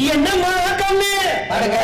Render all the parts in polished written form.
என்னம்மா கண்ணு பாருங்க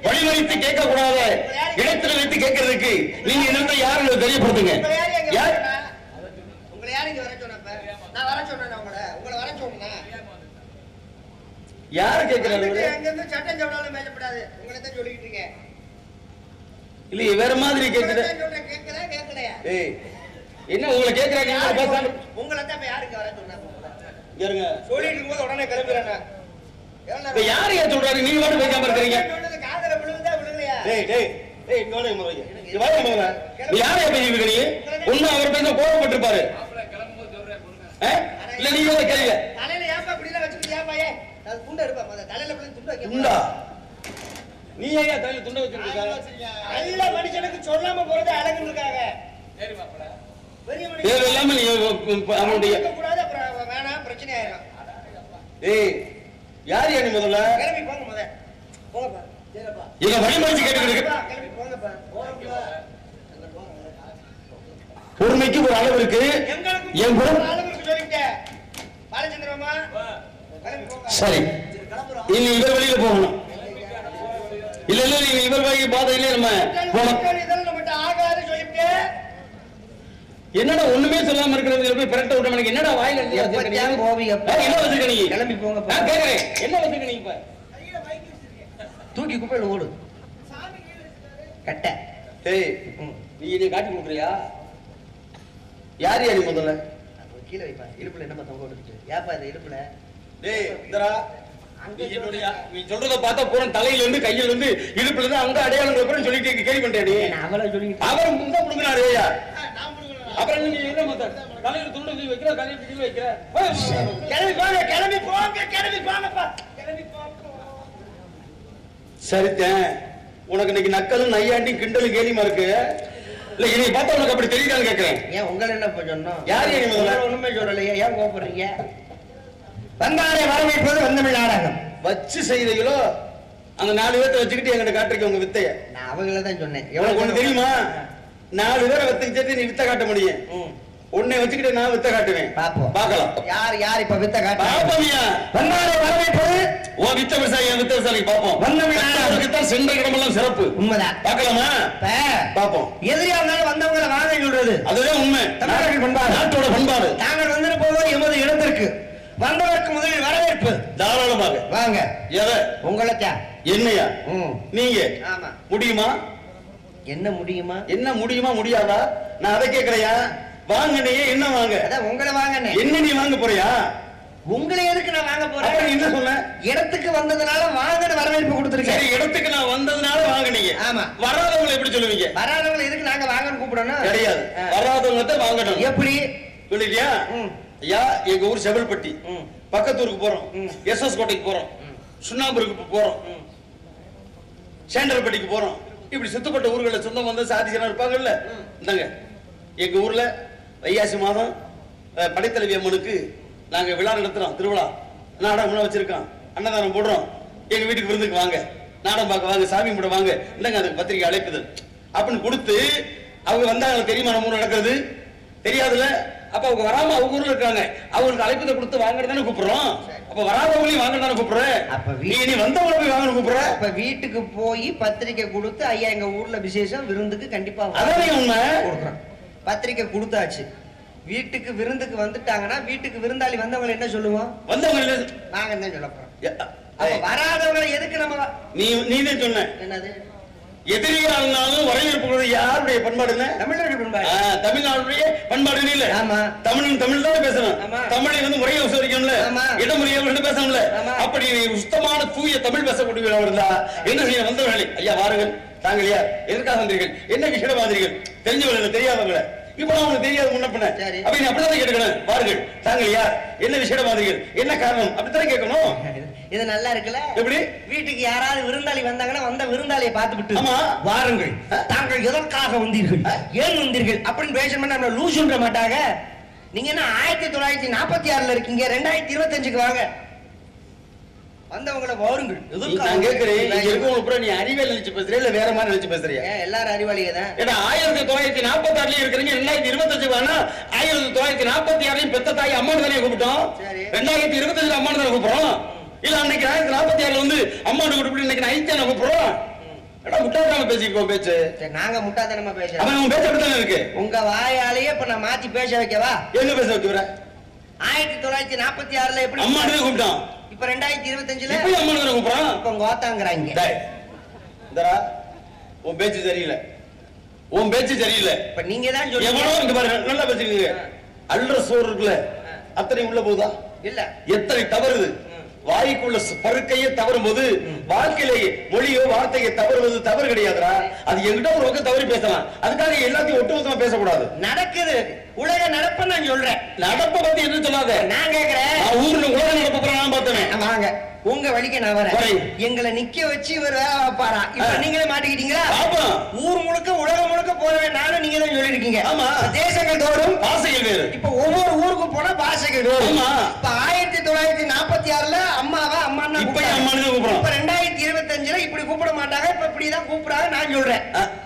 வழிமறித்து கேட்க கூடாது, இடத்துல வைத்து கேட்கறதுக்கு நீங்க என்ன யாருன்னு தெரியப்படுத்துங்க. யாரு கேட்கறாங்க? இல்ல வேற மாதிரி கேட்குது. என்ன உங்களை கேட்கறாங்க? உங்களை தான் யாருக்கு வர சொன்னாங்க? சொல்லிட்டு இருக்கும்போது உடனே கிளம்புறாங்க. யாரு ஏன் சொல்றாரு? நீங்க மட்டும் பேசாம இருக்கீங்க. யாரு பேசிருக்கீங்க? ஒண்ணு அவர் பேச கோபப்பட்டிருப்பாரு. இல்ல நீங்க கேளுங்க. தலையில ஏப்பா இப்படி எல்லாம் வச்சிருக்கீங்க? ஏப்பாயே அது துண்ட எடுப்பா. தலையில இப்படி துண்ட வைக்க துண்டா? நீ ஏன் தலையில துண்ட வச்சிருக்கீங்க? நல்ல மனுஷனுக்கு சொல்லாம போறது அழகுன்னு இருக்காங்க. சரி மாப்ள. பெரிய மனுஷன் ஏ எல்லாமே நீ அவனுடைய கூடாது, அப்புறம் வேணாம் பிரச்சனை ஆயிடும். ஏய் யார் நீ முதல்ல கிளம்பி போங்க. முதல்ல போங்கப்பா. சரிப்பா. இங்க வழிமறிச்சு கேட்டுக்கிட்டு கிளம்பி போங்கப்பா. போங்கப்பா. பொறுமைக்கு ஒரு அளவு இருக்கு. எங்களுக்கு ஒரு அளவு இருக்கு சொல்லிட்டேன். பாலச்சந்திரமா கிளம்பி போங்க. சரி இனி இவர் வெளியில போகணும். இல்ல இல்ல நீங்க இவர் வழி பாதையிலே நம்ம போகணும். இதெல்லாம் நம்மட்ட ஆகாது சொல்லிட்டேன். என்னடா ஒண்ணுமே சொல்லாம இருக்கிறது போய் பிரட்ட விட எனக்கு என்னடா வாயில இருந்து போவீங்க? என்ன வச்சிருக்க நீ? கிளம்பி போங்க. நான் கேக்குறேன் என்ன வச்சிருக்க நீ? இப்ப கையில பைக் வச்சிருக்கேன். தூக்கி குப்பையில ஓடு. சாமி கீழ வச்சிருக்காரு. கட்ட. டேய் நீ இத காட்டி கொடுக்கறியா? யார் யாரி முதல்ல கீழ வைப்பா. இடுப்புல என்ன தொங்க விட்டுச்சு? ஏப்பா இந்த இடுப்புல? டேய் இந்தடா நீ சொல்றத பார்த்தா பூரா தலையில இருந்து கையில இருந்து இடுப்புல இருந்து அங்க அடையாளம் வைப்பறேன்னு சொல்லிட்டு கேள்வி பண்ணிட்டேடி. அவளை சொல்லிட்டு அவர் முன்ன புடுங்கறாரு. ஐயா நான் புடுங்கறேன். அப்புறம் நீ என்ன மாத்த தலையில துண்டு தூக்கி வைக்கிற, தலையில தூக்கி வைக்கிற. கிளம்பி போங்க. கிளம்பி போங்க. கிளம்பி போங்கப்பா. கிளம்பி போங்க. சரிதான். உனக்கு இன்னைக்கு நக்கலும் நையாண்டி கிண்டலும் கேலிமா இருக்கு. இல்ல இனி பார்த்தா உனக்கு அப்படி தெரியுதான்னு கேக்குறேன். ஏன் உங்களை என்ன சொன்னோம்? யார் நீ முதல்ல? ஒண்ணுமே சொல்லலையே. ஏன் கோபப்படுறீங்க? வந்தாரை வரவேற்பது வந்தமிழ் நாடகம் வச்சு செய்தீங்களோ அந்த 4 பேர்த்த வச்சுக்கிட்டு எங்கிட்ட காட்டுறீங்க உங்க வித்தைய. நான் அவங்கள தான் சொன்னேன். எவ்வளவு ஒண்ணு தெரியுமா? 4 பேரை வச்சுக்கிட்டு நீ வித்தை காட்ட முடியும். உன்னை வச்சுக்கிட்டு நான் வித்தை காட்டுவேன். பாப்போம் பார்க்கலாம். யார் யார் இப்ப வித்தை காட்டுறா? பாப்போம்யா. வந்தாரை வரவேற்பது ஓ வித்தை விசாரி வித்தை விசாரி பாப்போம். வந்தமிழ் நாடகத்துக்கு தான் சென்ற இடமெல்லாம் சிறப்பு. உண்மைதான். பார்க்கலாமா? பாப்போம். எதிரியா இருந்தாலும் வந்தவங்களை வாங்க சொல்றது அதுதான் உண்மை. தமிழர்கள் பண்பாடு, நாட்டோட பண்பாடு. நாங்கள் வந்துட்டு போவோம் எமது இடத்திற்கு. வந்தவருக்கு முதலில் வரவேற்பு. தாராளமாக வாங்க. உங்களைத்தான். என்னையா? நீங்க முடியுமா? என்ன முடியுமா? என்ன முடியுமா முடியாதா? நான் அதை கேட்கறையா? வாங்கனே என்ன வாங்க? அதான் உங்களை வாங்கனே. என்ன நீ வாங்க போறியா? உங்களை எதுக்கு நான் வாங்க போறேன்? என்ன சொன்ன? இடத்துக்கு வந்ததுனால வாங்கன்னு வரவேற்பு கொடுத்துருக்கேன். சரி, இடத்துக்கு நான் வந்ததுனால வாங்குனீங்க. ஆமா. வராதவங்களை எப்படி சொல்லுவீங்க? வராதவங்களை எதுக்கு நாங்க வாங்கன்னு கூப்பிடணும்? கிடையாது, வராதவங்க தான் வாங்கணும். எப்படி சொல்லிட்டியா? ஐயா, எங்க ஊர் செவல்பட்டி, பக்கத்தூருக்கு போறோம், எஸ்எஸ் கோட்டைக்கு போறோம், சுண்ணாம்புருக்கு போறோம், சேண்டல்பட்டிக்கு போறோம். இப்படி சுத்தப்பட்ட ஊர்களில் சொந்தம் வந்து சாதிச்சனா இருப்பாங்கல்ல. இந்தாங்க எங்க ஊர்ல வைகாசி மாதம் படைத்தலைவி அம்மனுக்கு நாங்க விழா நடத்துறோம். திருவிழா நாடகம் வச்சிருக்கோம், அன்னதானம் போடுறோம். எங்க வீட்டுக்கு விருந்துக்கு வாங்க, நாடகம் பார்க்க வாங்க, சாமி கும்பிட வாங்க, இந்தாங்க அதுக்கு பத்திரிக்கை அழைப்புதல் அப்படின்னு கொடுத்து அவங்க வந்தாங்க. தெரியுமா நம்ம ஊர் நடக்கிறது? தெரியாதுல்ல. அப்ப அவங்க வராம அவங்க ஊர்ல இருக்காங்க, அவங்களுக்கு அழைப்பதை கொடுத்து வாங்க தானே கூப்பிடுறோம். அப்ப வராதவங்களையும் வாங்க தானே கூப்பிடுறேன். அப்ப நீ வந்தவங்களை போய் வாங்க கூப்பிடுற. அப்ப வீட்டுக்கு போய் பத்திரிக்கை கொடுத்து ஐயா எங்க ஊர்ல விசேஷம் விருந்துக்கு கண்டிப்பா அதானே உண்மை. கொடுக்குறோம். பத்திரிக்கை கொடுத்தாச்சு. வீட்டுக்கு விருந்துக்கு வந்துட்டாங்கன்னா வீட்டுக்கு விருந்தாளி வந்தவங்க என்ன சொல்லுவோம்? வந்தவங்க நாங்க தான் சொல்ல போறோம். வராதவங்களை எதுக்கு நம்ம நீதான் சொன்ன. என்னது? எதிரியாலும் வரவேற்பு யாருடைய பண்பாடுன்னு? தமிழர்கள் பண்பாடு. தமிழ்நாடுடைய பண்பாடு இல்ல. ஆமா. தமிழ் தான் பேசணும். தமிழை வந்து முறையை உச்சரிக்கணும்ல, இடமுறையை பேசணும்ல. அப்படி சுத்தமான தூய தமிழ் பேசக்கூடிய இருந்தா என்ன செய்ய? வந்தவர்களே ஐயா வாருங்கள், தாங்கள் யார், எதற்காக வந்தீர்கள், என்ன விஷயம் வந்தீர்கள், தெரிஞ்சவர்கள் தெரியாதவங்களை இப்ப அவனுக்கு தெரியாது முன்ன பின்ன அப்படின்னு அப்படிதான் கேட்கணும். வாருங்கள், தாங்கள் யார், என்ன விஷயம் வந்தீர்கள், என்ன காரணம், அப்படித்தானே கேட்கணும். இது நல்லா இருக்குல்ல? எப்படி? வீட்டுக்கு யாராவது விருந்தாளி வந்தாங்கன்னா வந்த விருந்தாளியை பார்த்து விட்டு ஆமா வாருங்கள், தாங்கள் எதற்காக வந்தீர்கள், ஏன் வந்தீர்கள் அப்படின்னு பேசணும். நம்ம லூசுன்ற மாட்டாங்க. நீங்க என்ன 1946 இருக்கீங்க, 2025க்கு வாங்க. வந்தவங்களை வாருங்கள். நான் கேட்கிறேன், இங்க இருக்கவங்க நீ அறிவியல் நினைச்சு பேசுறியா இல்ல வேற மாதிரி நினைச்சு பேசுறியா? எல்லாரும் அறிவாளியே தான். ஏன்னா 1946 இருக்கிறீங்க, 2025 வேணா 1946 பெத்த தாய் அம்மானு தானே கூப்பிட்டோம், 2025 அம்மானு தானே கூப்பிடுறோம். இல்ல அன்னைக்கு 1946 வந்து அம்மானு கூப்பிட்டு இன்னைக்கு ஐத்தியான கூப்பிடுறோம். முட்டாள்தனமா பேசிருக்கோம் பேச்சு. நாங்க முட்டாள்தனமா பேசுறோம். அவன் பேச அப்படித்தானே இருக்கு. உங்க வாயாலேயே இப்ப நான் மாத்தி பேச வைக்கவா? எங்க பேச வைக்கிற? 1946 எப்படி அம்மானு கூப்பிட்டோம், இப்ப 2025 இப்ப அம்மானு தானே கூப்பிடுறோம். இப்ப கோத்தாங்கறாங்க. இந்தரா உன் பேச்சு சரியில்லை, உன் பேச்சு சரியில்லை. இப்ப நீங்க தான் சொல்லுங்க. எவனோ இங்க பாருங்க, நல்லா பேசிக்கீங்க. அல்ற சோறு இருக்குல்ல, அத்தனை உள்ள போதா இல்ல? எத்தனை தவறுது வாய்க்குள்ள பருக்கையே தவறும் போது வாழ்க்கையிலேயே மொழியோ வார்த்தையை தவறுவது தவறு கிடையாதுடா. அது எங்கிட்ட ஒரு பக்கம் தவறி பேசலாம், அதுக்காக எல்லாத்தையும் ஒட்டுமொத்தமா பேசக்கூடாது. நடக்குது உலக நடப்ப நான் சொல்றேன். நடப்ப பத்தி என்ன சொல்லாத. நான் கேக்குறேன், ஊர்ல உலக நடப்ப நான் பார்த்தேன். வாங்க உங்க வழிக்கு நான் வரேன். எங்களை நிக்க வச்சு இவர் வேலை வைப்பாரா? இப்ப நீங்களே மாட்டிக்கிட்டீங்களா? ஊர் முழுக்க உலகம் முழுக்க போறேன் நானும் நீங்க தான் சொல்லிருக்கீங்க. ஆமா, தேசங்கள் தோறும் பாஷைகள் வேறு. இப்ப ஒவ்வொரு ஊருக்கு போனா பாஷைகள் வேறு. இப்ப 1946 அம்மாவா அம்மா இப்ப 2025 இப்படி கூப்பிட மாட்டாங்க, இப்ப இப்படிதான் கூப்பிடாங்க நான் சொல்றேன்.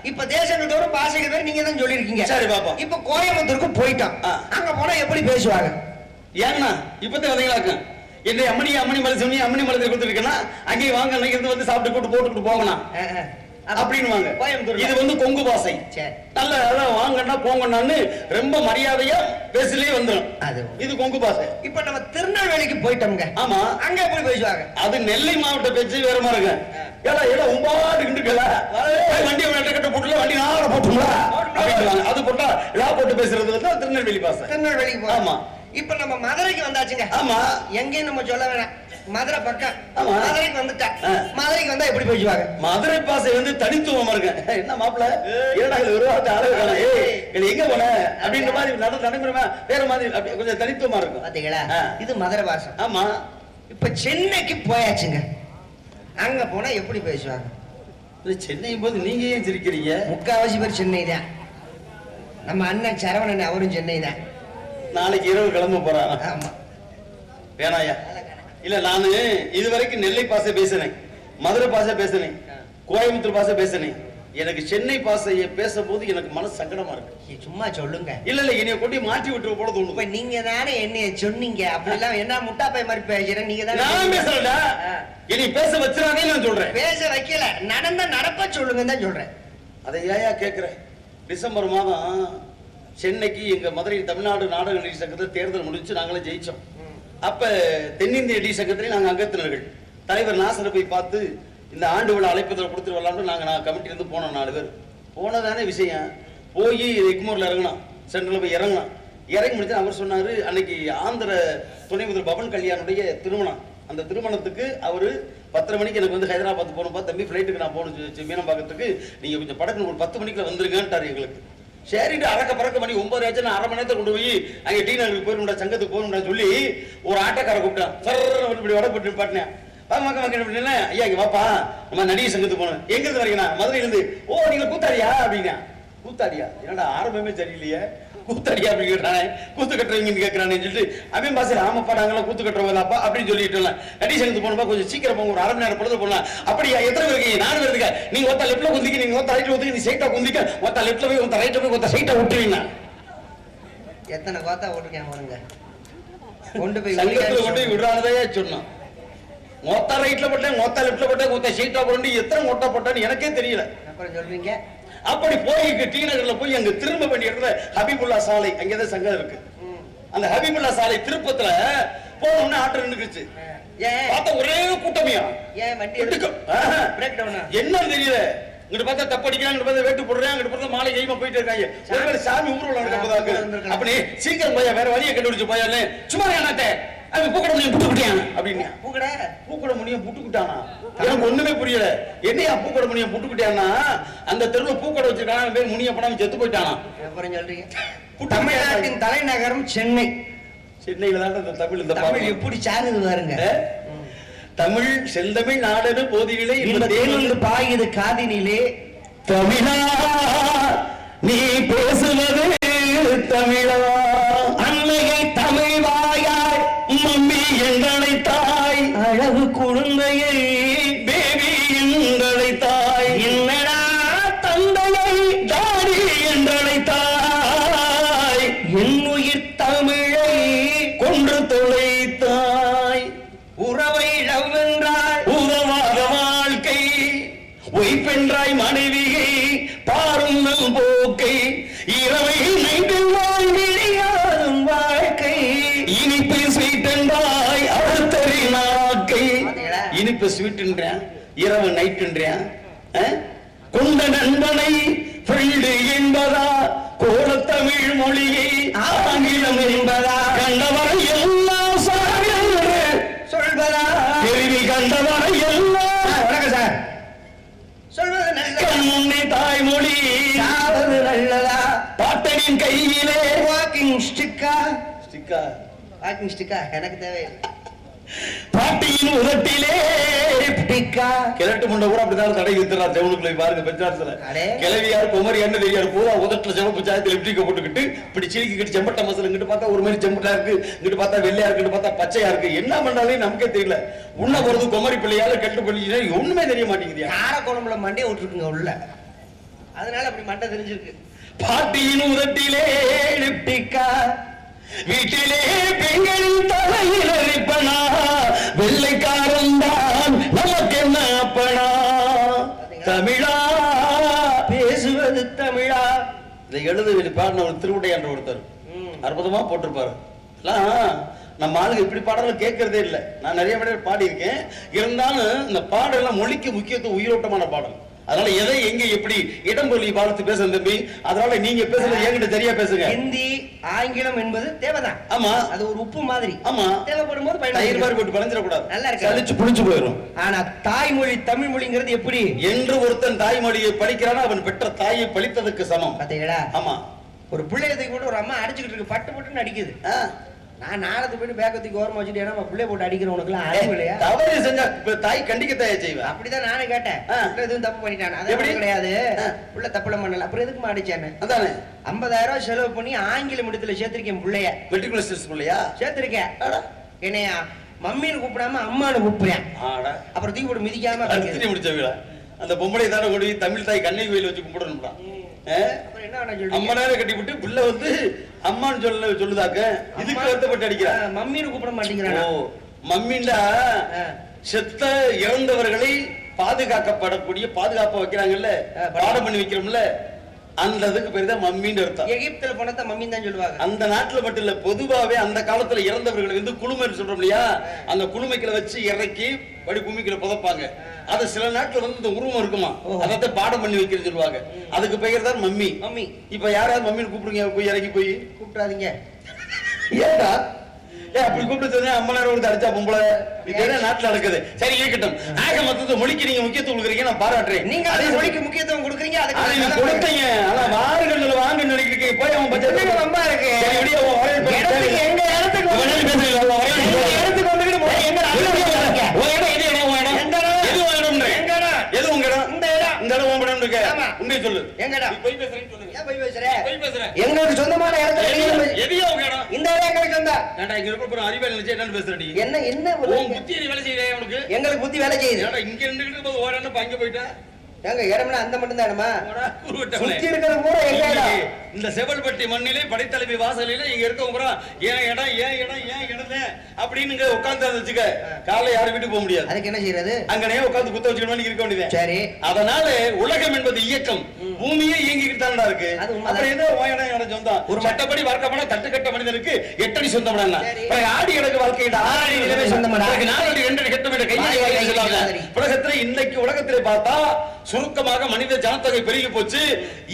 இப்ப தேசங்கள் தோறும் பாஷைகள் வேறு, நீங்க தான் சொல்லிருக்கீங்க. சரி பாப்பா. இப்ப கோயம்புத்தூருக்கு போயிட்டோம், அங்க போனா எப்படி பேசுவாங்க? ஏன்னா இப்பதான் வந்தீங்களாக்க என்ன அம்மணி மலை சொன்னி அம்மணி மலை கொடுத்துருக்கேன்னா அங்கேயே வாங்க இருந்து வந்து சாப்பிட்டு போட்டு போட்டுக்கிட்டு போகணும் அப்படின்னு வாங்க. இது வந்து கொங்கு பாசை. நல்ல வாங்கன்னா போங்கன்னு ரொம்ப மரியாதையா பேசலே வந்துடும். இது கொங்கு பாசை. இப்ப நம்ம திருநெல்வேலிக்கு போயிட்டோம்ங்க. ஆமா, அங்க எப்படி பேசுவாங்க? அது நெல்லை மாவட்ட பேச்சு வேற மாதிரி இருக்கு. ஏடா ஏடா உம்பாடுக்கிட்டு வண்டி கட்ட போட்டுல வண்டி நாள போட்டுங்களா அப்படின்னு அது போட்டா இதா போட்டு பேசுறது வந்து திருநெல்வேலி பாசை. திருநெல்வேலிக்கு ஆமா. இப்ப நம்ம மதுரைக்கு வந்தாச்சுங்க. ஆமா, எங்கேயும் நம்ம சொல்ல வேணாம், மதுரை பக்கம். மதுரைக்கு வந்துட்டா, மதுரைக்கு வந்தா எப்படி பேசுவாங்க? மதுரை பாசை வந்து தனித்துவமா இருக்கு. என்ன மாப்பிள்ள ஏடா இது ஒரு வார்த்தை அழகான எங்க போன அப்படின்ற மாதிரி நடைமுறை வேற மாதிரி கொஞ்சம் தனித்துவமா இருக்கும். பாத்தீங்களா, இது மதுரை பாசை. ஆமா. இப்ப சென்னைக்கு போயாச்சுங்க, அங்க போனா எப்படி பேசுவாங்க? சென்னை போது நீங்க ஏன் சிரிக்கிறீங்க? முக்காவாசி பேர் சென்னை தான். நம்ம அண்ணன் சரவணன் அவரும் சென்னை தான். நாளைக்கு இரவு கிளம்ப போறான். ஆமா, வேணாயா? இல்ல நானு இதுவரைக்கும் நெல்லை பாசை பேசினேன், மதுரை பாசை பேசினேன், கோயம்புத்தூர் பாசை பேசினேன். எனக்கு சென்னை பாசையை பேசும்போது எனக்கு மனசு சங்கடமா இருக்கு. சும்மா சொல்லுங்க. இல்ல இல்ல என்னைய கொண்டு மாற்றி விட்டு போல தோணும். இப்ப நீங்க தானே என்னைய சொன்னீங்க, அப்படி எல்லாம் என்ன முட்டாப்பை மாதிரி பேசுறேன். நீங்க தானே. நான் பேசலடா, என்னை பேச வச்சிராதே நான் சொல்றேன். பேச வைக்கல, நடப்ப சொல்லுங்க தான் சொல்றேன். அதை ஏயா கேக்குறேன்? டிசம்பர் மாதம் சென்னைக்கு எங்க மதுரை தமிழ்நாடு நாடக நடிகை சங்கத்தில் தேர்தல் முடிச்சு நாங்களே ஜெயிச்சோம். அப்ப தென்னிந்திய நடிகை சங்கத்திலே நாங்க அங்கத்தினர்கள் தலைவர் நாசரை போய் பார்த்து இந்த ஆண்டு விழா அழைப்பதில் கொடுத்துட்டு வரலாம்னு நாங்க கமிட்டி இருந்து போனோம். 4 பேர் போனதானே விஷயம். போய் எக்மூர்ல இறங்கணும், சென்ட்ரல் போய் இறங்கலாம். இறங்கி முடிச்சு அவர் சொன்னாரு, அன்னைக்கு ஆந்திர துணை முதல்வர் பவன் கல்யாணுடைய திருமணம். அந்த திருமணத்துக்கு அவரு 10:30 மணிக்கு எனக்கு வந்து ஹைதராபாத் போகணும்பா தம்பி, ஃபிளைட்டுக்கு நான் போகணும் மீனம்பாக்கத்துக்கு, நீங்க கொஞ்சம் படக்குன்னு ஒரு 10 மணிக்குள்ள வந்துருங்கன்ட்டாரு எங்களுக்கு. சரிட்டு அறக்க பறக்க மணி 9 ஆச்சு. நான் 1/2 மணி நேரத்தை கொண்டு போய் அங்கே டி நகருக்கு போயிருந்தா, சங்கத்துக்கு போகணும்டா சொல்லி ஒரு ஆட்டோக்கார கூப்பிட்டான். சார் இப்படி வடப்பட்டு பாட்டினேன். வாங்க ஐயா இங்க வாப்பா, நம்ம நடிகை சங்கத்துக்கு போனோம். எங்க இருந்து வரீங்கண்ணா? மதுரையிலிருந்து. ஓ நீங்க கூத்தாடியா அப்படின்னா. கூத்தாடியா? என்னடா ஆரம்பமே சரியில்லையே, கூத்தாடியா அப்படின்னு கேட்டானே, கூத்து கட்டுறவங்கன்னு கேட்கறானு சொல்லிட்டு அவன் பாசல ஆமாப்பா நாங்களாம் கூத்து கட்டுறவங்களாப்பா அப்படின்னு சொல்லிட்டு நடிகை சங்கத்துக்கு போனப்பா கொஞ்சம் சீக்கிரம் போங்க, ஒரு 1/2 மணி நேரம் பொழுது போடலாம். அப்படியா? எத்தனை பேருக்கு? 4 பேருக்கு. நீங்க ஒருத்தா லெப்ட்ல குந்திக்க, நீங்க ஒருத்தா ரைட்ல ஒத்துக்க, நீ சைட்டா குந்திக்க, ஒருத்தா லெப்ட்ல போய் ஒருத்தா ரைட்ல போய் ஒருத்தா சைட்டா விட்டுருவீங்க. எத்தனை கோத்தா ஓட்டுக்கேன் பாருங்க. கொண்டு போய் விடுறானதே சொன்னான். மொத்த ரைட்ல போட்டேன், மொத்த லெப்ட்ல போட்டேன், மொத்த சைட்டா போட்டு எத்தனை மொட்டை போட்டான்னு எனக்கே தெரியல. அப்புறம் சொல்றீங்க. அப்படி போய் டி நகர்ல போய் அங்க திரும்ப வேண்டிய இடத்துல ஹபீபுல்லா சாலை, அங்கேதான் சங்கம் இருக்கு. அந்த ஹபீபுல்லா சாலை திருப்பத்துல போனோம்னா ஆட்டோ நின்னுக்குச்சு. பார்த்தா ஒரே கூட்டமையா. என்னன்னு தெரியல. இங்கிட்டு பார்த்தா தப்படிக்கிறாங்க, இங்கிட்டு பார்த்தா வேட்டு போடுறாங்க, இங்கிட்டு பார்த்தா மாலை கைமா போயிட்டு இருக்காங்க. ஒருவேளை சாமி ஊர்வலம் நடக்க அப்படி சீக்கிரம் போயா, வேற வழியை கண்டுபிடிச்சு போயான்னு சும்மா ஏனாத்தே அவன் பூக்கட முடியும் புட்டுக்கிட்டான் அப்படின்னு. பூக்கட முடியும் புட்டுக்கிட்டானா? எனக்கு ஒண்ணுமே புரியல. என்னையா பூக்கட முடியும் புட்டுக்கிட்டானா? அந்த தெருவுல பூக்கடை வச்சிருக்கான பேர் முனிய பணம் செத்து போயிட்டானா. அப்புறம் சொல்றீங்க. தமிழ்நாட்டின் தலைநகரம் சென்னை. சென்னையில தான் இந்த தமிழ் எப்படி சாருது பாருங்க. தமிழ் செந்தமிழ் நாடனு போதிலே இந்த பாயுது காதினிலே. தமிழா நீ பேசுவது தமிழா, அன்னையை தமிழ் வாயாய் மம்மி எங்களை தாய், அழகு குழந்தையை பேபி எங்களை தாய், என்னடா தந்தையை தாடி எங்களை தாய், என் உயிர் தமிழை கொன்று தொலைத்தாய், உறவை லவ் என்றாய் உறவாத வாழ்க்கை, ஒய்பென்றாய் மனைவியை பாரும் நம் போக்கை, இரவை நைட்டில் வாழ்விழியாதும் வாழ்க்கை, இனிப்பு ஸ்வீட் என்றாய் அடுத்தறி நாக்கை. இனிப்பு ஸ்வீட் என்றேன், இரவு நைட் என்றேன். கொண்ட நண்பனை ஃப்ரெண்டு என்பதா, கோலத்தமிழ் மொழியை ஆங்கிலம் என்பதா, கண்டவரை எல்லாம் சார் என்று சொல்வதா, கேள்வி கண்டவரை எல்லாம் வணக்கம் சார் சொல்வது கண்முன்னே தாய்மொழி சாவது நல்லதா, பாட்டனின் கையிலே வாக்கிங் ஸ்டிக்கா. ஸ்டிக்கா வாக்கிங் ஸ்டிக்கா எனக்கு தேவையில்லை. பாட்டியின் உதட்டிலே டிக்கா. கிழட்டு முண்டை கூட அப்படிதான் தடை வித்துறா. செவனுக்குள்ள பாருங்க பெஞ்சாரத்துல கிளவியார் குமரியான்னு தெரியாது, பூரா உதட்டுல சிவப்பு சாயத்தில் லிப்டிக்க போட்டுக்கிட்டு இப்படி சிரிக்கிட்டு செம்பட்ட மசல், இங்கிட்டு பார்த்தா ஒரு மாதிரி செம்பட்டா இருக்கு, இங்கிட்டு பார்த்தா வெள்ளையா இருக்கு, இங்கிட்டு பார்த்தா பச்சையா இருக்கு. என்ன பண்ணாலும் நமக்கே தெரியல. உன்ன போறது குமரி பிள்ளையால கெட்டு பண்ணி ஒண்ணுமே தெரிய மாட்டேங்குது. கார குழம்புல மண்டையை விட்டுருக்குங்க உள்ள, அதனால அப்படி மண்டை தெரிஞ்சிருக்கு. பாட்டியின் உதட்டிலே லிப்டிக்கா, வீட்டிலே பெண்களின் தலையில் அரிப்பனா, வெள்ளைக்காரன் தான் நமக்கு என்ன அப்பனா, தமிழா பேசுவது தமிழா. இதை எழுத பாடின ஒரு திருவுடையான்ற ஒருத்தர் அற்புதமா போட்டிருப்பாரு. நம்ம ஆளுங்க இப்படி பாடலாம் கேட்கறதே இல்லை. நான் நிறைய விட பாடி இருக்கேன். இருந்தாலும் இந்த பாடலாம் மொழிக்கு முக்கியத்துவம், உயிரோட்டமான பாடல். அதனால எதை எங்க எப்படி இடம் பொருளை பார்த்து பேசுறது தம்பி. அதனால நீங்க பேசுறது என்கிட்ட சரியா பேசுங்க. ஹிந்தி ஆங்கிலம் என்பது தேவைதான். ஆமா, அது ஒரு உப்பு மாதிரி. ஆமா, தேவைப்படும் போது தயிர் மாதிரி போட்டு பழஞ்சிட கூடாது. நல்லா இருக்கு, சலிச்சு புளிச்சு போயிடும். ஆனா தாய்மொழி தமிழ் மொழிங்கிறது எப்படி என்று ஒருத்தன் தாய்மொழியை படிக்கிறானா அவன் பெற்ற தாயை பழித்ததுக்கு சமம். பாத்தீங்களா? ஆமா, ஒரு பிள்ளையத்தை கூட ஒரு அம்மா அடிச்சுக்கிட்டு இருக்கு, பட்டு பட்டுன்னு அடிக்குது. நான் நாளத்துக்கு போயிட்டு பேக்கத்துக்கு ஓரமா வச்சுட்டு ஏன்னா பிள்ளை போட்டு அடிக்கிறவனுக்கு எல்லாம் அறிவு இல்லையா? தவறு செஞ்சா தாய் கண்டிக்க தாயை செய்வேன். அப்படிதான் நானும் கேட்டேன். எதுவும் தப்பு பண்ணிட்டான், அது எப்படி கிடையாது, பிள்ளை தப்புல பண்ணல, அப்புறம் எதுக்கு அடிச்சானு? அதானே 50,000 ரூபாய் செலவு பண்ணி ஆங்கில மீடியத்துல சேர்த்திருக்கேன் பிள்ளைய. மெட்ரிகுலேஷன் பிள்ளையா சேர்த்திருக்கேன். என்னையா மம்மின்னு கூப்பிடாம அம்மானு கூப்பிடுறேன். அப்புறம் தூக்கி போட்டு மிதிக்காம முடிச்ச வீடா அந்த பொம்பளை தானே கொண்டு தமிழ் தாய் கண்ணை கோயில் வச்சு கும்பிடணும்டா. அம்மா நேரம் கட்டி விட்டு பிள்ளை வந்து அம்மான்னு சொல்லுதாக்க, இதுக்கு வருத்தப்பட்டு அடிக்கிறா. மம்மின்னு கூப்பிட மாட்டேங்கிறான். மம்மிண்டா செத்த இறந்தவர்களை பாதுகாக்கப்படக்கூடிய பாதுகாப்பா வைக்கிறாங்கல்ல, பாடம் பண்ணி வைக்கிறோம்ல, அந்த இதுக்கு பேரு தான் மம்மின்னு அர்த்தம். எகிப்துல போனத மம்மின்னு தான் சொல்லுவாங்க. அந்த நாட்டுல மட்டும் இல்ல, பொதுவாவே அந்த காலத்துல இறந்தவர்களை வந்து குளுமைன்னு சொல்றோம் இல்லையா, அந்த குளுமைக்குள்ள வச்சு இறக்கி படி பூமிக்குள்ள புதைப்பாங்க. அது சில நாட்டுல வந்து இந்த உருவம் இருக்குமா, அதாவது பாடம் பண்ணி வைக்கிறது சொல்லுவாங்க. அதுக்கு பெயர் தான் மம்மி. மம்மி. இப்ப யாராவது மம்மின்னு கூப்பிடுங்க, போய் இறக்கி போய் கூப்பிடாதீங்க. ஏடா அப்படி கூப்பிட்டு அம்மா நேரம் வந்து அடிச்சா பொம்பளை, இதெல்லாம் நாட்டுல நடக்குது. சரி இருக்கட்டும். ஆக மொத்தத்தை மொழிக்கு நீங்க முக்கியத்துவம் கொடுக்குறீங்க, நான் பாராட்டுறேன். நீங்க அதே மொழிக்கு முக்கியத்துவம் கொடுக்குறீங்க, அதுக்கு கொடுத்தீங்க. ஆனா வாருங்கள்ல வாங்க நினைக்கிறீங்க, போய் அவன் பட்ஜெட் ரொம்ப இருக்கு. எங்க இடத்துக்கு இடத்துக்கு வந்துட்டு எது உங்க இடம்? இந்த இடம் உங்க இடம் இருக்கு. உண்மையை சொல்லு. எங்கடா போய் பேசுறேன்னு சொல்லுங்க. ஏன் போய் பேசுறேன்? எங்களுக்கு சொந்தமான இடத்துல எதையோ உங்க இடம். இந்த இடம் எங்களுக்கு சொந்தம். ஏன்டா இங்க இருக்க அறிவியல் நினைச்சு என்னன்னு பேசுறடி? என்ன புத்தி வேலை செய்யறே உனக்கு? எங்களுக்கு புத்தி வேலை செய்யுது. ஏன்டா இங்க நின்னுட்டு போது ஓரேன்னு பங்க போய்ட்டா? ஏங்க இடம்னா அந்த மட்டும் தானமா? சுத்தி இருக்கிறது பூரா எங்க இடம்? இந்த செவல்பட்டி மண்ணிலே படைத்தலைவி வாசலிலே இங்க இருக்கவங்க பூரா ஏன் இடம் ஏன் இடம் ஏன் இடமே அப்படின்னு உட்கார்ந்து வச்சுக்க, காலைல யாரும் வீட்டுக்கு போக முடியாது. அதுக்கு என்ன செய்யறது? அங்கனே உட்கார்ந்து குத்த வச்சுக்கணும் இருக்க வேண்டியது. சரி. அதனால உலகம் என்பது இயக்கம், பூமியே இயங்கிக்கிட்டு தானடா இருக்கு. அப்புறம் ஏதோ இடம் இடம் சொந்தம். ஒரு சட்டப்படி வர்க்கப்பட தட்டுக்கட்ட மனிதனுக்கு 8 அடி சொந்தம். ஆடி எனக்கு வாழ்க்கையிட 6 அடி நிலவே சொந்தம். 4 அடி 2 அடி கட்ட கையை சொல்லாங்க. உலகத்துல இன்னைக்கு உலகத்திலே பார்த்தா சுருக்கமாக மனித ஜனத்தொகை பெருகி போச்சு.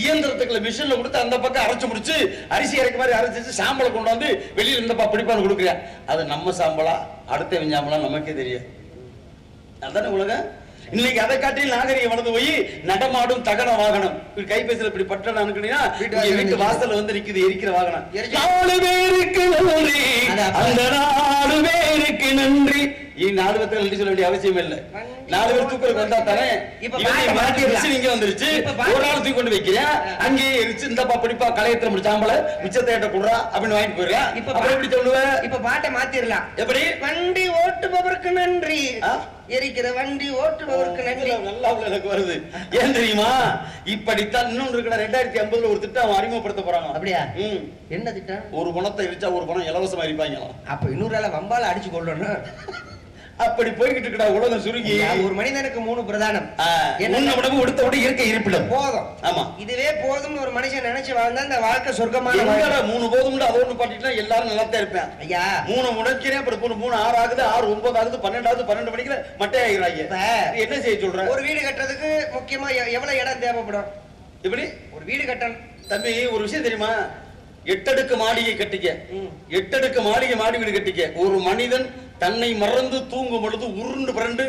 இயந்திரத்துக்குள்ள மிஷின்ல கொடுத்து அந்த பக்கம் அரைச்சு முடிச்சு அரிசி இறக்க மாதிரி அரைச்சு சாம்பலை கொண்டு வந்து வெளியில இருந்தப்பா பிடிப்பான்னு கொடுக்குறேன். அது நம்ம சாம்பலா அடுத்த சாம்பலா நமக்கே தெரியாது. அதானே உலகம். இன்னைக்கு அதை காட்டி நாகரிகம் வளர்ந்து போய் நடமாடும் தகன வாகனம் கைபேசியில் இப்படி பட்டன அனுக்குனீங்கன்னா வீட்டு வாசல்ல வந்து நிக்குது எரிக்கிற வாகனம். 4 பேருக்கு நன்றி, அந்த 4 பேருக்கு நன்றி. 4 பேருக்கு நன்றி சொல்ல வேண்டிய அவசியம் இல்லை. 4 பேர் தூக்குறதுக்கு வந்தா தானே. இப்ப இங்க வந்துருச்சு, ஒரு நாள் தூக்கி கொண்டு வைக்கிறேன், அங்கேயே எரிச்சு இந்தப்பா பிடிப்பா கலையத்துல முடிச்ச சாம்பல மிச்சத்தை குடுறா அப்படின்னு வாங்கிட்டு போயிடுறேன். இப்ப எப்படி சொல்லுவேன்? இப்ப பாட்டை மாத்திரலாம். எப்படி? வண்டி ஓட்டுபவருக்கு நன்றி, எரிக்கிற வண்டி ஓட்டுபவருக்கு நன்றி. நல்லா எனக்கு வருது. ஏன் தெரியுமா? இப்படித்தான் இன்னொன்று இருக்கிற 2050 ஒரு திட்டம் அறிமுகப்படுத்த போறாங்க. அப்படியா? என்ன திட்டம்? ஒரு பணத்தை எரிச்சா ஒரு பணம் இலவசமா எரிப்பாங்க. அப்ப இன்னொரு வம்பால அடிச்சு கொள்ளணும். அப்படி போய்கிட்டு இருக்கா உலகம் சுருங்கி. ஒரு மனிதனுக்கு 3 பிரதானம். என்ன உடம்பு உடுத்த விட இயற்கை இருப்பிடம் போதும். ஆமா, இதுவே போதும்னு ஒரு மனுஷன் நினைச்சு வாழ்ந்தா இந்த வாழ்க்கை சொர்க்கமான வாழ்க்கை. 3 போதும் அதை ஒண்ணு பாட்டிட்டா எல்லாரும் நல்லா தான் இருப்பேன். ஐயா 3 முடக்கிறேன், அப்புறம் 3 6 ஆகுது, 6 9 ஆகுது, 12 ஆகுது, 12 மணிக்கு மட்டை ஆகிறாங்க. என்ன செய்ய சொல்ற? ஒரு வீடு கட்டுறதுக்கு முக்கியமா எவ்வளவு இடம் தேவைப்படும்? எப்படி ஒரு வீடு கட்டணும் தம்பி? ஒரு விஷயம் தெரியுமா? 8 அடுக்கு மாளிகை கட்டிக்க, 8 அடுக்கு மாளிகை மாடி வீடு கட்டிக்க. ஒரு மனிதன் தன்னை மறந்து தூங்கும் பொழுது உருண்டு புரண்டு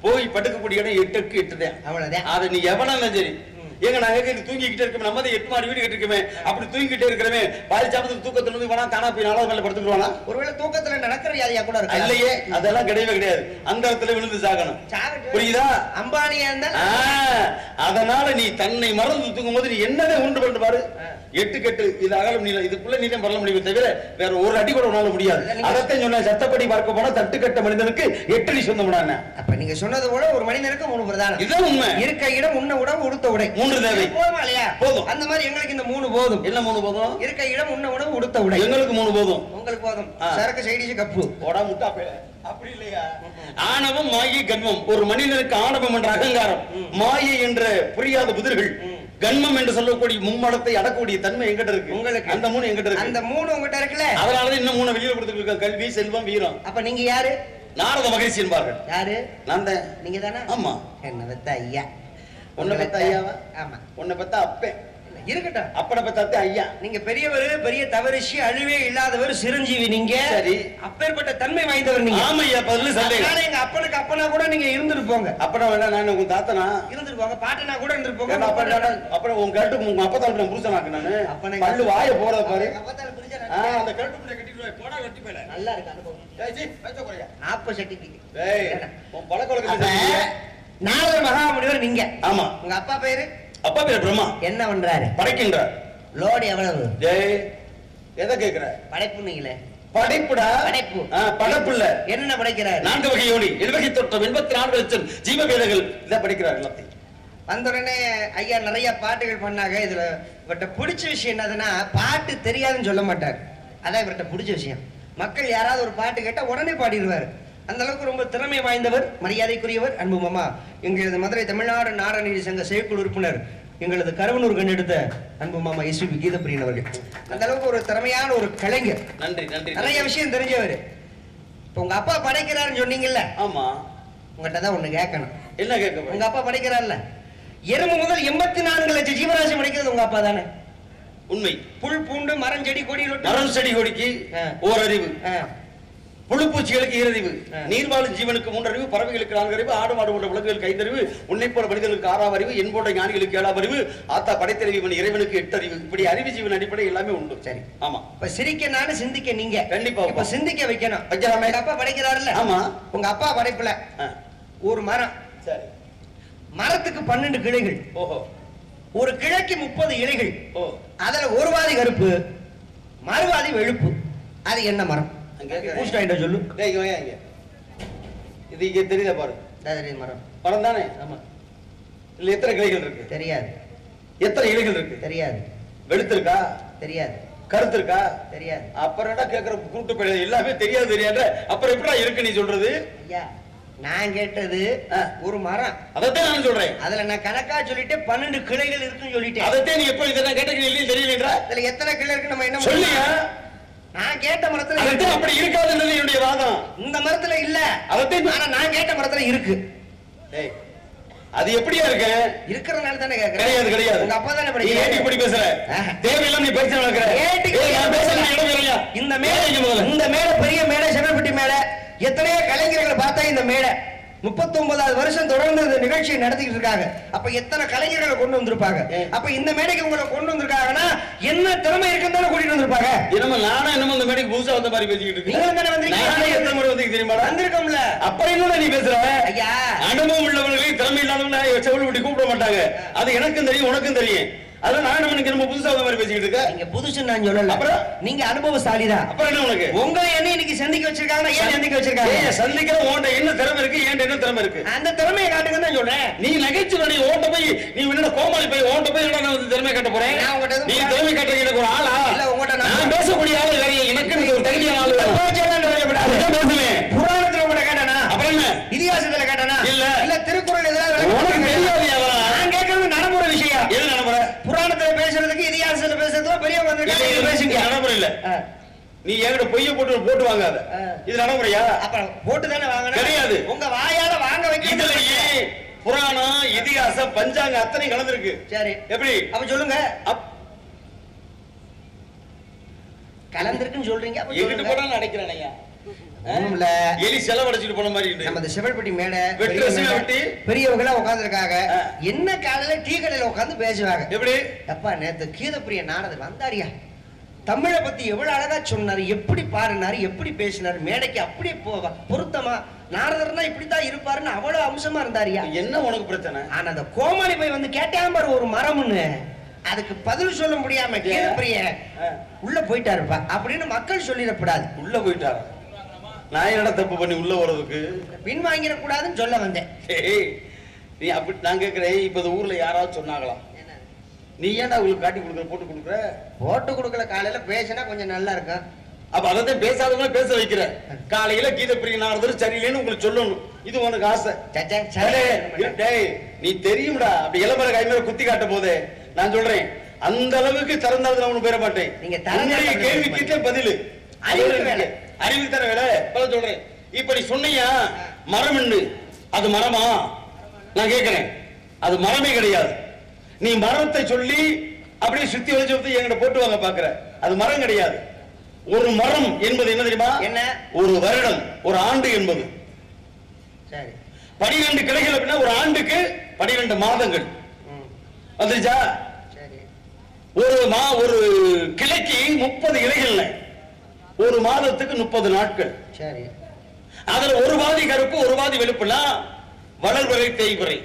போய் படுக்கக்கூடிய இடம் 8க்கு 8 தான். அவ்வளவுதான். அதை நீ எவனாலும் சரி, ஏங்க நாங்க தூங்கிக்கிட்டே இருக்கோம், நம்ம 8 மாடி வீடு கட்டிருக்கோமே, அப்படி தூங்கிக்கிட்டே இருக்கிறமே, பாதிச்சாமத்துக்கு தூக்கத்துல இருந்து வேணா காணா போய் 4 மேல படுத்துக்குவானா? ஒருவேளை தூக்கத்துல நடக்கிற வியாதியா கூட இருக்கு. இல்லையே, அதெல்லாம் கிடையவே கிடையாது. அந்த இடத்துல விழுந்து சாகணும். புரியுதா? அம்பானியா இருந்தா. அதனால நீ தன்னை மறந்து தூங்கும் போது நீ என்னவே உருண்டு புரண்டு பாரு. 8க்கு 8 இது அகலம் நீளம், இதுக்குள்ள நீளம் வரல முடியுமே தவிர வேற ஒரு அடி கூட உன்னால முடியாது. அதத்தான் சொன்ன, சட்டப்படி பார்க்க போனா தட்டுக்கட்ட மனிதனுக்கு 8 அடி சொந்தம்னா. அப்ப நீங்க சொன்னது போல ஒரு மனிதனுக்கு 3 பிரதானம். இதுதான் உண்மை. இருக்க இடம், உண்ண உணவு, உடுத்த உடை, 3 தேவை. போதுமா இல்லையா? போதும். அந்த மாதிரி எங்களுக்கு இந்த 3 போதும். என்ன 3 போதும்? இருக்க இடம், உண்ண உணவு, உடுத்த உடை. எங்களுக்கு 3 போதும். உங்களுக்கு போதும். சரக்கு சைடிஷ் கப்பு போடா முட்டா பேல. அப்படி இல்லையா? ஆணவம் மாயை கண்மம். ஒரு மனிதனுக்கு ஆணவம் என்ற அகங்காரம், மாயை என்ற புரியாத புதிர்கள், கண்மம் என்று சொல்லக்கூடிய மும்மடத்தை அடக்கூடிய தன்மை எங்கிட்ட இருக்கு. உங்களுக்கு அந்த 3 எங்கிட்ட இருக்கு. அந்த 3 உங்ககிட்ட இருக்குல்ல, அதனாலதான் இன்னும் 3 வெளியில கொடுத்துருக்க. கல்வி, செல்வம், வீரம். அப்ப நீங்க யாரு? நாரத மகரிஷி என்பார்கள். யாரு? நான் தான். நீங்க தானே? ஆமா. என்ன பத்த ஐயா? உன்னை பத்த ஐயாவா? ஆமா. உன்னை பத்த அப்பே இருக்கட்டும். அப்பனை பத்தாத்தே ஐயா. நீங்க பெரியவர், பெரிய தவறிஷி, அழிவே இல்லாதவர், சிரஞ்சீவி. நீங்க சரி, அப்பேற்பட்ட தன்மை வாய்ந்தவர் நீங்க. ஆமா ஐயா, பதில் சந்தேகம். எங்க அப்பனுக்கு அப்பனா கூட நீங்க இருந்திருப்போங்க. அப்பனா வேணா, நான் உங்க தாத்தனா இருந்திருப்பாங்க, பாட்டனா கூட இருந்திருப்பாங்க. அப்புறம் உங்க கரெக்ட் உங்க அப்பத்தால புருஷனாக்கு நானு. பல்லு வாய போறத பாரு. அந்த கரெக்ட் புள்ள கட்டிடுவே போடா வெட்டி மேல. நல்லா இருக்கு அனுபவம். ஏய் ஜி பேச்ச குறையா. ஆப்ப சட்டிக்கு. ஏய் உன் பழக்கவழக்கம் நாரத மகாமுனிவர் நீங்க. ஆமா. உங்க அப்பா பேரு? அப்பா பேர் பிரம்மா. என்ன பண்றாரு? படைக்கின்றார். லோடு எவ்வளவு? ஜெய் எதை கேக்குற? படைப்பு. நீங்களே படைப்புடா. படைப்பு. படைப்பு இல்ல. என்ன படைக்கிறார்? 4 வகை யோனி, 7 வகை தோற்றம், 84 லட்சம் ஜீவவேதங்கள் இதை படிக்கிறார் எல்லாத்தையும். வந்த உடனே ஐயா நிறைய பாட்டுகள் பண்ணாங்க. இதுல இவர்கிட்ட பிடிச்ச விஷயம் என்னதுன்னா, பாட்டு தெரியாதுன்னு சொல்ல மாட்டார். அதான் இவர்கிட்ட பிடிச்ச விஷயம். மக்கள் யாராவது ஒரு பாட்டு கேட்டா உடனே பாடிடுவார். அந்த அளவுக்கு ரொம்ப திறமை வாய்ந்தவர், மரியாதைக்குரியவர். அன்பு மாமா, எங்களது மதுரை தமிழ்நாடு நாடநீதி சங்க செயற்குழு உறுப்பினர் எங்களது கருவனூர் கண்டெடுத்த அன்பு மாமா எஸ்பி கீதப்பிரியன் அவர்கள் அந்த அளவுக்கு ஒரு திறமையான ஒரு கலைஞர். நன்றி நன்றி. நிறைய விஷயம் தெரிஞ்சவர். இப்ப உங்க அப்பா படைக்கிறாருன்னு சொன்னீங்கல்ல? ஆமா. உங்ககிட்ட தான் ஒண்ணு கேட்கணும். என்ன கேட்க? உங்க அப்பா படைக்கிறார்ல, எறும்பு முதல் 84 லட்சம் ஜீவராசி படைக்கிறது உங்க அப்பா தானே? உண்மை. புல் பூண்டு மரம் செடி கொடி மரம் செடி கொடிக்கு ஓரறிவு, புழுப்பூச்சிகளுக்கு ஈரறிவு, நீர்வாழும் ஜீவனுக்கு 3 அறிவு, பறவைகளுக்கு 4 அறிவு, ஆடு மாடு போன்ற விலங்குகளுக்கு 5 அறிவு, உன்னை போல மனிதர்களுக்கு 6ஆம் அறிவு, என் போன்ற ஞானிகளுக்கு 7ஆம் அறிவு, ஆத்தா படைத்தறிவு இறைவனுக்கு 8 அறிவு. இப்படி அறிவு ஜீவன் அடிப்படை எல்லாமே உண்டு. சரி, ஆமா. இப்ப சிரிக்க நானு, சிந்திக்க நீங்க. கண்டிப்பா. இப்ப சிந்திக்க வைக்கணும். வைக்கலாமே. எங்க அப்பா படைக்கிறாருல்ல? ஆமா. உங்க அப்பா படைப்புல ஒரு மரம். சரி. மரத்துக்கு 12 கிளைகள். ஓஹோ. ஒரு கிளைக்கு 30 இலைகள். ஓ. அதுல ஒரு வாதி கருப்பு, மறுவாதி வெளுப்பு. அது என்ன மரம்? சொல்லு. இது இங்க தெரியுதா பாரு. மரம். மரம் தானே? ஆமா. இல்ல எத்தனை கிளைகள் இருக்கு? தெரியாது. எத்தனை இலைகள் இருக்கு? தெரியாது. வெளுத்து இருக்கா? தெரியாது. கருத்து இருக்கா? தெரியாது. அப்புறம் என்ன கேக்குற கூட்டு போய் எல்லாமே தெரியாது தெரியாது. அப்புறம் எப்படா இருக்கு நீ சொல்றது? ஐயா, நான் கேட்டது ஒரு மரம். அதத்தான் நான் சொல்றேன். அதுல நான் கணக்கா சொல்லிட்டு 12 கிளைகள் இருக்குன்னு சொல்லிட்டேன். அதத்தான் நீ எப்ப இதெல்லாம் கேட்டீங்க இல்லையே தெரியலன்றா? அதுல எத்தனை கிளை இருக்கு நம்ம என்ன சொல்லுங்க. நான் கேட்ட மரத்துல அப்படி இருக்காதுன்றது என்னுடைய வாதம். இந்த மரத்துல இல்ல. ஆனா நான் கேட்ட மரத்துல இருக்கு. அது எப்படியா இருக்கு? இருக்கிறனால தானே கேக்குறேன். கிடையாது கிடையாது. உங்க அப்பா தானே படிக்க. ஏடி இப்படி பேசுற? தேவையில்லாம நீ பேச நடக்கற. ஏடி நான் பேசல இடம் இல்லையா? இந்த மேடை பெரிய மேடை, செவல்பட்டி மேடை. எத்தனையோ கலைஞர்களை பார்த்தா இந்த மேடை 39வது வருஷம் தொடர்ந்து இந்த நிகழ்ச்சியை நடத்திட்டு இருக்காங்க. அப்ப எத்தனை கலைஞர்களை கொண்டு வந்திருப்பாங்க. அப்ப இந்த மேடைக்கு உங்களை கொண்டு வந்திருக்காங்கன்னா என்ன திறமை இருக்குன்னு கூட்டிட்டு வந்திருப்பாங்க. என்னமா நானும் என்னமோ இந்த மேடைக்கு புதுசா வந்த மாதிரி பேசிக்கிட்டு இருக்கேன். நீங்க தானே வந்தீங்க. நான் எத்தனை முறை வந்து தெரியுமா? வந்திருக்கோம்ல. அப்ப என்ன நீ பேசுற? ஐயா, அனுபவம் உள்ளவங்களுக்கு திறமை இல்லாதவங்க செவல்பட்டி கூப்பிட மாட்டாங்க. அது எனக்கும் தெரியும், உனக்கும் தெரியும். அதான் நான் நம்ம புதுசா வந்த மாதிரி பேசிக்கிட்டு இருக்க. நீங்க புதுசு நான் சொல்லல. அப்புறம் நீங்க அனுபவசாலி தான். அப்புறம் என்ன உனக்கு? உங்களை என்ன இன்னைக்கு சந்திக்க வச்சிருக்காங்க. ஏன் சந்திக்க வச்சிருக்காங்க? சந்திக்கிற உன்ட என்ன திறமை இருக்கு, ஏன் என்ன திறமை இருக்கு? அந்த திறமையை காட்டுங்கன்னு தான் சொல்றேன். நீ நகைச்சுவை நீ ஓட்ட போய் நீ என்ன கோமாளி போய் ஓட்ட போய் நான் திறமை காட்ட போறேன். நீ திறமை காட்டுறது எனக்கு ஒரு ஆளா? இல்ல உங்கள்ட்ட நான் பேசக்கூடிய ஆளு வேற. எனக்கு ஒரு தகுதியான ஆளு பேசுவேன். புராணத்துல உங்களை கேட்டானா? அப்புறம் என்ன இதிகாசத்துல கேட்டானா? இல்ல இல்ல திருக்குறள் எதாவது உனக்கு தெரியாது. நான் கேட்கறது நடைமுறை விஷயம். என்ன நடைமுறை? புராணத்துல பேசுறதுக்கு இதிகாசத்துல பேசுறதுக்கு பெரியவங்க வந்து பேசுங்க. நடைமுறை இல்ல. நீ என்கிட்ட பொய்ய போட்டு வாங்காத. இது நடைமுறையா? அப்புறம் போட்டு தானே வாங்கணும். கிடையாது. உங்க வாயால வாங்க வைக்க. இதுலயே புராணம், இதிகாசம், பஞ்சாங்க அத்தனை கலந்துருக்கு. சரி, எப்படி? அப்ப சொல்லுங்க. கலந்துருக்குன்னு சொல்றீங்க. அப்ப எங்கிட்டு போனாலும் அடைக்கிறேன். ஒண்ணுமில்ல, எலி செலவடைச்சிட்டு போன மாதிரி நம்ம செவல்பட்டி மேடை பெரியவங்களா உட்கார்ந்துருக்காங்க. என்ன காலையில டீ கடையில உட்கார்ந்து பேசுவாங்க. எப்படி? அப்பா நேத்து கீதப்பிரிய நாரதர் வந்தாரியா, தமிழை பத்தி எவ்வளவு அழகா சொன்னாரு, எப்படி பாருனாரு, எப்படி பேசினாரு, மேடைக்கு அப்படியே பொருத்தமா நாரதர்னா இப்படித்தான் இருப்பாருன்னு அவ்வளவு அம்சமா இருந்தாரியா. என்ன உனக்கு பிரச்சனை? ஆனா அந்த கோமாளி போய் வந்து கேட்டாம பாரு ஒரு மரம்னு, அதுக்கு பதில் சொல்ல முடியாம கீதப்பிரிய உள்ள போயிட்டாருப்பா அப்படின்னு மக்கள் சொல்லிடக்கூடாது. உள்ள போயிட்டாரு. நான் என்னடா தப்பு பண்ணி உள்ள வர்றதுக்கு? பின் வாங்கிட கூடாதுன்னு சொல்ல வந்தேன். நீ அப்படி நான் கேட்கிறேன். இப்ப இந்த ஊர்ல யாராவது சொன்னாங்களா? நீ ஏன்டா உங்களுக்கு காட்டி கொடுக்குற, போட்டு கொடுக்குற? போட்டு கொடுக்கல. காலையில பேசினா கொஞ்சம் நல்லா இருக்கும். அப்ப அதான் பேசாதவங்க பேச வைக்கிற. காலையில கீதப்பிரிய நாரதர் சரியில்லைன்னு உங்களுக்கு சொல்லணும். இது உனக்கு ஆசை. நீ தெரியும்டா. அப்படி இளமர கைமேல குத்தி காட்ட போதே நான் சொல்றேன். அந்த அளவுக்கு திறந்தாலும் அவனு பெற மாட்டேன். நீங்க கேள்வி கிட்ட பதில் அறிவு தர வேலை சொல்றேன். இப்படி சொன்னியா மரம் என்ன? அது மரமா? நான் கேட்கிறேன். அது மரமே கிடையாது. நீ மரத்தை சொல்லி அப்படியே சுத்தி வச்சு என்கிட்ட போட்டு வாங்க பாக்குற. அது மரம் கிடையாது. ஒரு மரம் என்பது என்ன தெரியுமா? என்ன? ஒரு வருடம், ஒரு ஆண்டு என்பது. சரி, 12 கிளைகள் அப்படின்னா ஒரு ஆண்டுக்கு 12 மாதங்கள் வந்துச்சா? சரி, ஒரு கிளைக்கு 30 இலைகள், ஒரு மாதத்துக்கு 30 நாட்கள். சரி, அதுல ஒரு வாதி கருப்பு, ஒரு வாதி வெளுப்புனா வளர்வரை தேய்வரை.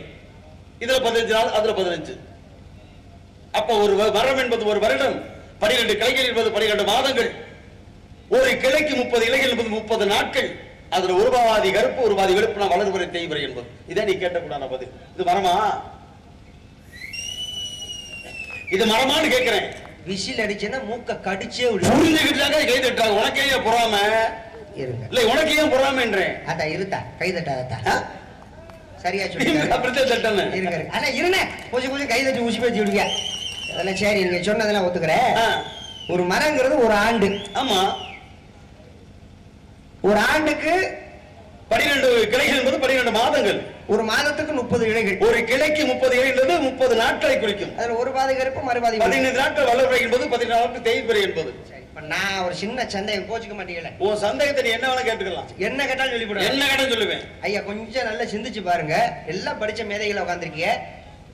இதுல 15 நாள், அதுல 15. அப்ப ஒரு மரம் என்பது ஒரு வருடம், 12 கிளைகள் என்பது 12 மாதங்கள், ஒரு கிளைக்கு 30 இலைகள் என்பது 30 நாட்கள். அதுல ஒரு வாதி கருப்பு, ஒரு வாதி வெளுப்புனா வளர்வரை தேய்வரை என்பது. இதை நீ கேட்டக்கூடாது பதில். இது மரமா? இது மரமான்னு கேட்கிறேன். விசில் அடிச்சேன்னா மூக்க கடிச்சே புரிஞ்சுக்கிட்டாங்க. கை தட்டாங்க. உனக்கே பொறாம இருங்க. இல்ல உனக்கு ஏன் பொறாமன்றேன். அதான் இருத்தா கை தட்டாதா. சரியா சொல்லுங்க. அப்படித்தான் தட்டணும். இருங்க ஆனா இருனே கொஞ்சம் கை தட்டி ஊசி பேச்சு விடுங்க. அதெல்லாம் சரி நீங்க சொன்னதெல்லாம் ஒத்துக்கிறேன். ஒரு மரங்கிறது ஒரு ஆண்டு. ஆமா, ஒரு ஆண்டுக்கு 12 கிளைகள் என்பது 12 மாதங்கள். ஒரு மாதத்துக்கு 30 இலைகள். ஒரு கிளைக்கு 30 இலை என்பது 30 நாட்களை குறிக்கும். அதுல ஒரு பாதி கருப்பு மறுபாதி 15 நாட்கள் வளர்பிறை என்பது 14 நாட்கள் தேய்பிறை என்பது. இப்ப நான் ஒரு சின்ன சந்தேகம், கோச்சுக்க மாட்டீங்களே. ஓ சந்தேகத்தை நீ என்ன வேணா கேட்டுக்கலாம். என்ன கேட்டாலும் சொல்லிவிடுவேன். என்ன கேட்டாலும் சொல்லுவேன். ஐயா கொஞ்சம் நல்லா சிந்திச்சு பாருங்க. எல்லாம் படிச்ச மேதைகளை உட்கார்ந்திருக்கீங்க.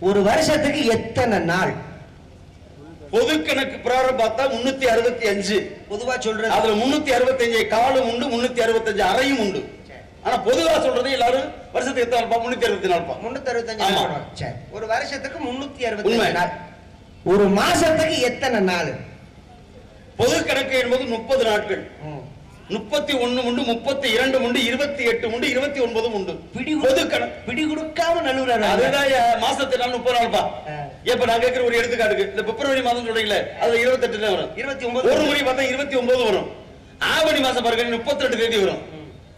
ஒரு வருஷத்துக்கு எத்தனை நாள்? பொது கணக்கு பிரகாரம் பார்த்தா 365. பொதுவா சொல்றது அதுல 365 காலும் உண்டு, 365 அறையும் உண்டு. ஆனா பொதுவா சொல்றது எல்லாரும் வருஷத்துக்கு எத்தனை நாள்? 365 நாள். சரி, ஒரு வருஷத்துக்கு 365 நாள். ஒரு மாசத்துக்கு எத்தனை நாள்? பொது கணக்கு என்பது 30 நாட்கள். 31 உண்டு, 32 உண்டு, 28 உண்டு, 29 உண்டு. பொது கணக்கு பிடி கொடுக்காம நழுவுறாரு. அதுதான் மாசத்துக்கு நாள் 30 நாள்பா. இப்ப நான் கேட்கிற ஒரு எடுத்துக்காட்டுக்கு இந்த பிப்ரவரி மாதம் சொல்றீங்களே அது 28 தான் வரும். 29 ஒரு முறை பார்த்தா 29 வரும். ஆவணி மாசம் பாருங்க 32 தேதி வரும்.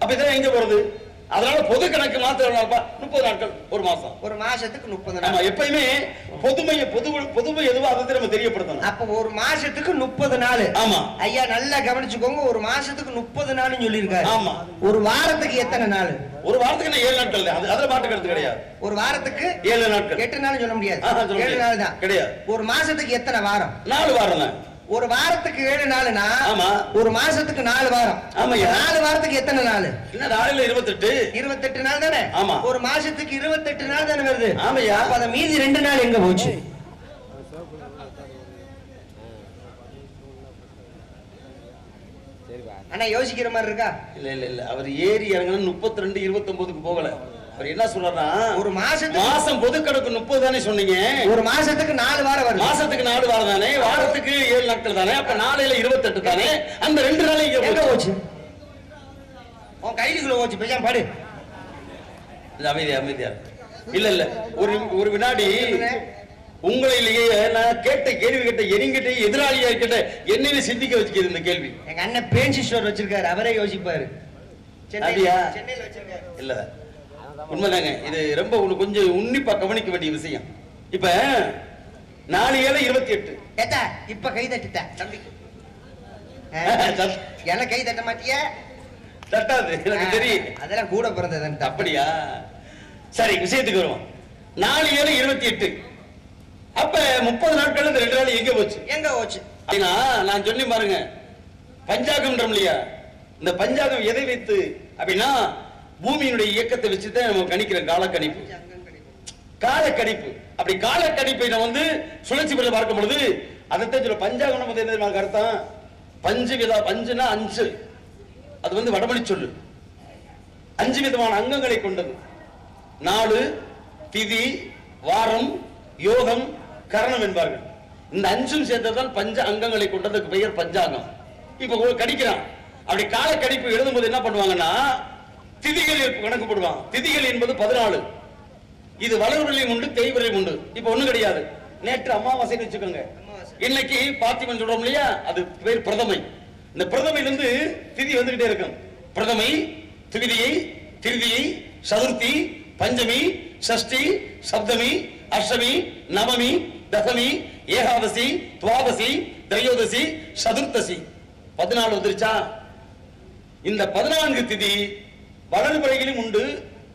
அப்ப இதெல்லாம் எங்க போறது? அதனால பொது கணக்கு மாத்திரம் 30 நாட்கள் ஒரு மாசம். ஒரு மாசத்துக்கு 30 நாள். எப்பயுமே பொதுமை எதுவோ அதை நம்ம தெரியப்படுத்தணும். அப்ப ஒரு மாசத்துக்கு 30 நாள். ஆமா ஐயா, நல்லா கவனிச்சுக்கோங்க. ஒரு மாசத்துக்கு 30 நாள்னு சொல்லியிருக்காரு. ஆமா. ஒரு வாரத்துக்கு எத்தனை நாள்? ஒரு வாரத்துக்கு 7 நாட்கள். அதுல மாட்டுக்கிறது கிடையாது. ஒரு வாரத்துக்கு 7 நாட்கள். 8 நாள் சொல்ல முடியாது. 7 நாள் தான் கிடையாது. ஒரு மாசத்துக்கு எத்தனை வாரம்? 4 வாரம் தான். ஒரு வாரத்துக்கு 7 நாள்னா ஆமா, ஒரு மாசத்துக்கு 4 வாரம். ஆமா, 4 வாரத்துக்கு எத்தனை நாள்? என்ன நாளில 28 நாள் தானே. ஆமா, ஒரு மாசத்துக்கு 28 நாள் தானே வருது. ஆமாயா. அப்ப அத மீதி 2 நாள் எங்க போச்சு? அண்ணா யோசிக்கிற மாதிரி இருக்கா? இல்ல அவர் ஏறி இறங்கணும் 32 29க்கு போகல. அவர் என்ன சொல்றாருன்னா ஒரு மாசம் பொது கணக்கு 30 தானே சொன்னீங்க. ஒரு மாசத்துக்கு 4 வாரம் வருது. மாசத்துக்கு 4 வாரம் தானே, வாரத்துக்கு 7 நாட்கள் தானே. அப்ப 4ல 28 தானே. அந்த 2 நாள் எங்க போச்சு? உன் கையிலுக்குள்ள போச்சு. பேசாம பாடு. அமைதியா இல்ல ஒரு வினாடி உங்களிலேயே நான் கேட்ட கேள்வி கேட்ட எரிங்கிட்ட எதிராளியா கேட்ட என்னையே சிந்திக்க வச்சுக்கிறது இந்த கேள்வி. எங்க அண்ணன் பேன்சி ஸ்டோர் வச்சிருக்காரு, அவரே யோசிப்பாரு. சென்னையில வச்சிருக்காரு. இல்ல உண்மைதாங்க. இது ரொம்ப கொஞ்சம் உன்னிப்பா கவனிக்க வேண்டிய விஷயம். இப்ப 4 7 28. ஏத்தா இப்ப கை தட்டிட்ட தம்பி. எனக்கு கை தட்ட மாட்டியா? தட்டாது, எனக்கு தெரியும். அதெல்லாம் கூட பிறந்தது. அப்படியா? சரி, விஷயத்துக்கு வருவோம். 4 7 28. அப்ப 30 நாட்கள் இந்த 2 நாள் எங்க போச்சு? அப்படின்னா நான் சொல்லி பாருங்க, பஞ்சாங்கம் இல்லையா? இந்த பஞ்சாங்கம் எதை வைத்து அப்படின்னா பூமியினுடைய இயக்கத்தை வச்சுதான் நம்ம கணிக்கிறோம். காலக்கணிப்பு. அப்படி காலக்கணிப்பை நான் சுழற்சி முறையில் பார்க்கும் பொழுது அதைத்தான் சொல்ல பஞ்சாங்கம் என்ன அர்த்தம்? பஞ்சுனா 5. அது வடமொழி சொல்லு. 5 விதமான அங்கங்களை கொண்டது. நாள், திதி, வாரம், யோகம், கரணம் என்பார்கள். இந்த 5ம் சேர்ந்ததுதான் பஞ்ச அங்கங்களை கொண்டதுக்கு பெயர் பஞ்சாங்கம். இப்ப கணிக்கிறான். அப்படி காலக்கணிப்பு எழுதும்போது என்ன பண்ணுவாங்கன்னா திதிகள் கணக்கு போடுவாங்க. திதிகள் என்பது 14. இது வளர்விலையும் உண்டு, தேய்விலையும் உண்டு. இப்ப ஒண்ணும் கிடையாது. நேற்று அமாவாசைன்னு வச்சுக்கோங்க. இன்னைக்கு பார்த்திபன் சொல்றோம் இல்லையா, அது பேர் பிரதமை. இந்த பிரதமையிலிருந்து திதி வந்துகிட்டே இருக்கும். பிரதமை, திதியை, திருதியை, சதுர்த்தி, பஞ்சமி, சஷ்டி, சப்தமி, அஷ்டமி, நவமி, தசமி, ஏகாதசி, துவாதசி, திரையோதசி, சதுர்த்தசி. 14 வந்துருச்சா? இந்த 14 திதி வளர்பிறையிலும் உண்டு,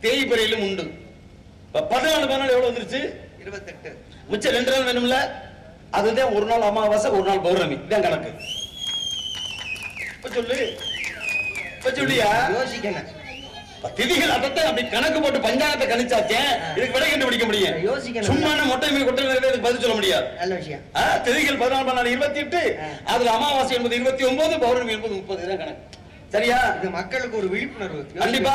தேய்பிறையிலும் உண்டு. 14 எவ்வளவு வந்துருச்சு? 28. மிச்சம் 2 நாள் வேணும்ல? அதுதான் ஒரு நாள் அமாவாசை, ஒரு நாள் பௌர்ணமி. இதான் கணக்கு. சொல்லியா? யோசிக்கணும். திதிகள் அதைத்தான் அப்படி கணக்கு போட்டு பஞ்சாங்கத்தை கணிச்சாச்சே. இதுக்கு விடை கண்டுபிடிக்க முடியும். யோசிக்கணும். சும்மா மொட்டை மீது கொட்டை இதுக்கு பதில் சொல்ல முடியாது. நல்ல விஷயம். திதிகள் 14 28. அதுல அமாவாசை என்பது 29, பௌர்ணமி என்பது 30. இதான் கணக்கு. சரியா? இது மக்களுக்கு ஒரு விழிப்புணர்வு. கண்டிப்பா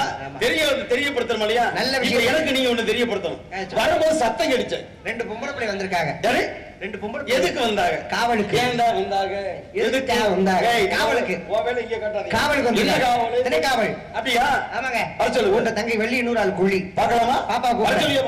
தெரியப்படுத்தணும் இல்லையா? நல்ல விஷயம். எனக்கு நீங்க ஒண்ணு தெரியப்படுத்தணும். வரும்போது சத்தம் கிடைச்சு 2 பொம்பளை பிள்ளை வந்திருக்காங்க. 2 பொம்பளை எதுக்கு வந்தாங்க? காவலுக்கு. ஏன்டா வந்தாங்க? எதுக்கு வந்தாங்க? காவலுக்கு. ஓ வேலை இங்க காட்டாதீங்க. காவலுக்கு வந்து என்ன காவல்? திணை காவல். அப்படியா? ஆமாங்க. வர சொல்லு. உன்ட தங்கை வெள்ளி 100 ஆள் குழி. பார்க்கலாமா? பாப்பா வர சொல்லியா?